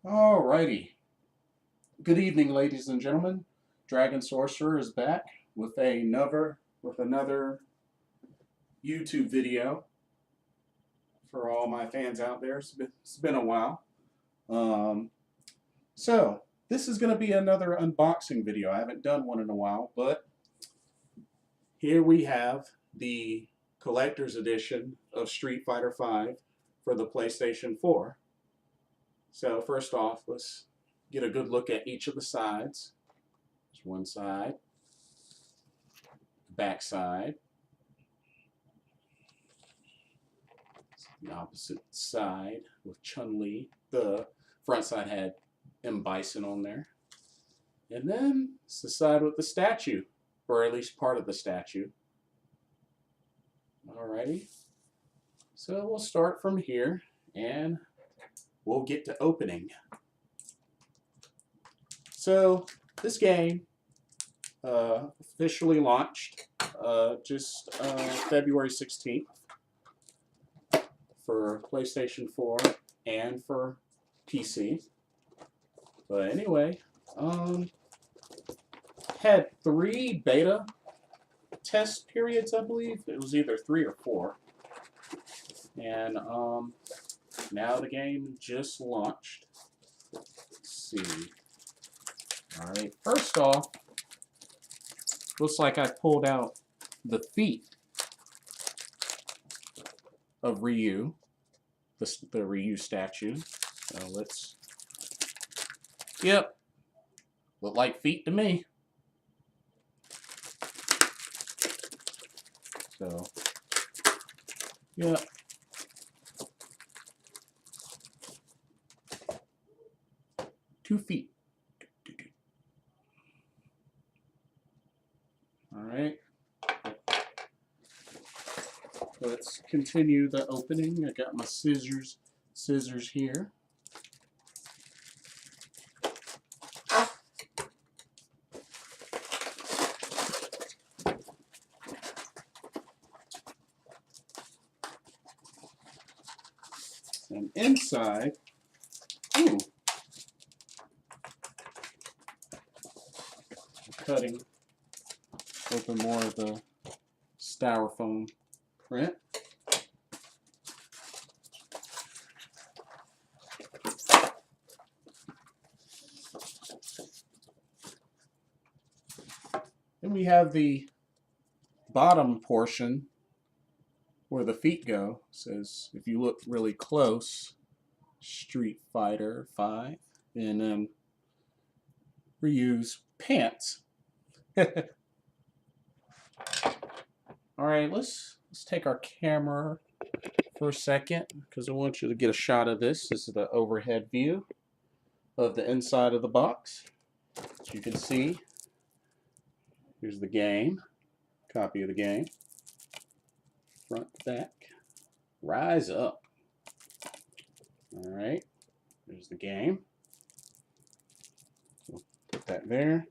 Alrighty. Good evening, ladies and gentlemen. Dragon Sorcerer is back with another YouTube video for all my fans out there. It's been a while. Um, so this is going to be another unboxing video. I haven't done one in a while, but here we have the collector's edition of Street Fighter V for the PlayStation 4. So first off, let's get a good look at each of the sides. There's one side, back side, the opposite side with Chun-Li. The front side had M. Bison on there. And then it's the side with the statue, or at least part of the statue. Alrighty. So we'll start from here and we'll get to opening. So this game officially launched just February 16th for PlayStation 4 and for PC. But anyway, had 3 beta test periods, I believe. It was either 3 or 4. And now the game just launched. Let's see. Alright, first off, looks like I pulled out the feet of Ryu, the Ryu statue. So let's, yep, look like feet to me. So, yep. Two feet. Alright. Let's continue the opening. I got my scissors here. And inside, ooh, cutting open more of the styrofoam print. Then we have the bottom portion where the feet go. It says, if you look really close, Street Fighter V, and then Ryu's pants. Alright, let's take our camera for a second because I want you to get a shot of this. This is the overhead view of the inside of the box. As you can see, here's the game, copy of the game, front to back, rise up. Alright, there's the game. We'll put that there.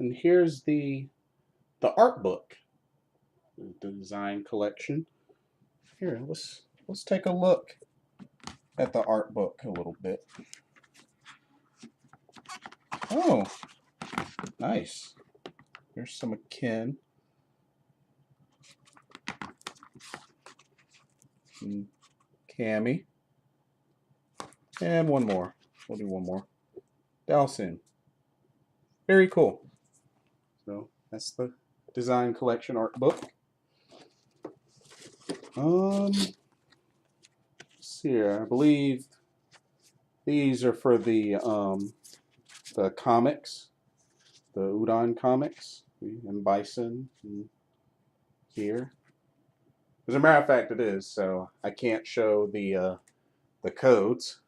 And here's the art book, the design collection. Here, let's take a look at the art book a little bit. Oh, nice. There's some of Ken. And Cammy. And one more. We'll do one more. Dhalsim. Very cool. So that's the design collection art book. Let's see here. I believe these are for the comics, the Udon comics, and Bison and here. As a matter of fact, it is. So I can't show the codes,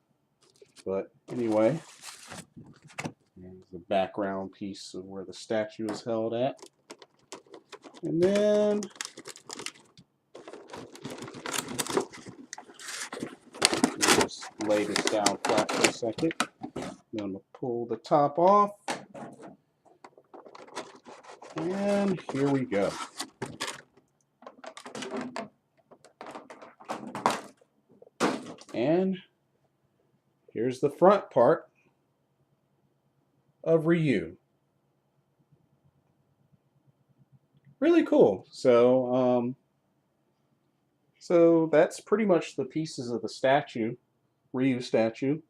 but anyway. There's the background piece of where the statue is held at. And then just lay this down flat for a second. Then I'm going to pull the top off. And here we go. And here's the front part of Ryu. Really cool. So that's pretty much the pieces of the statue, Ryu statue.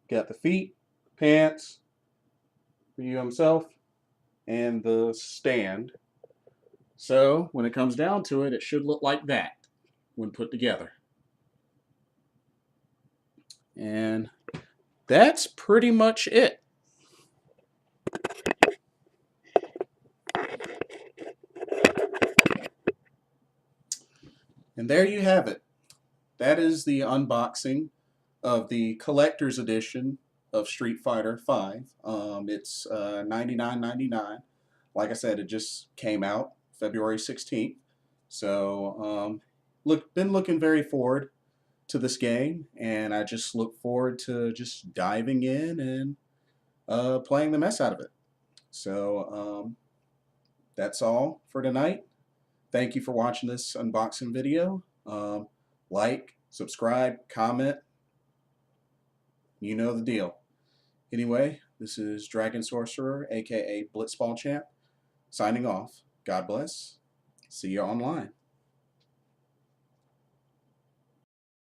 Got the feet, pants, Ryu himself, and the stand. So when it comes down to it, it should look like that when put together. And that's pretty much it. And there you have it. That is the unboxing of the collector's edition of Street Fighter V. It's $99.99. Like I said, it just came out February 16th. So been looking very forward to this game, and I just look forward to just diving in and playing the mess out of it. So that's all for tonight. Thank you for watching this unboxing video. Like, subscribe, comment. You know the deal. Anyway, this is Dragon Sorcerer, aka Blitzball Champ, signing off. God bless. See you online.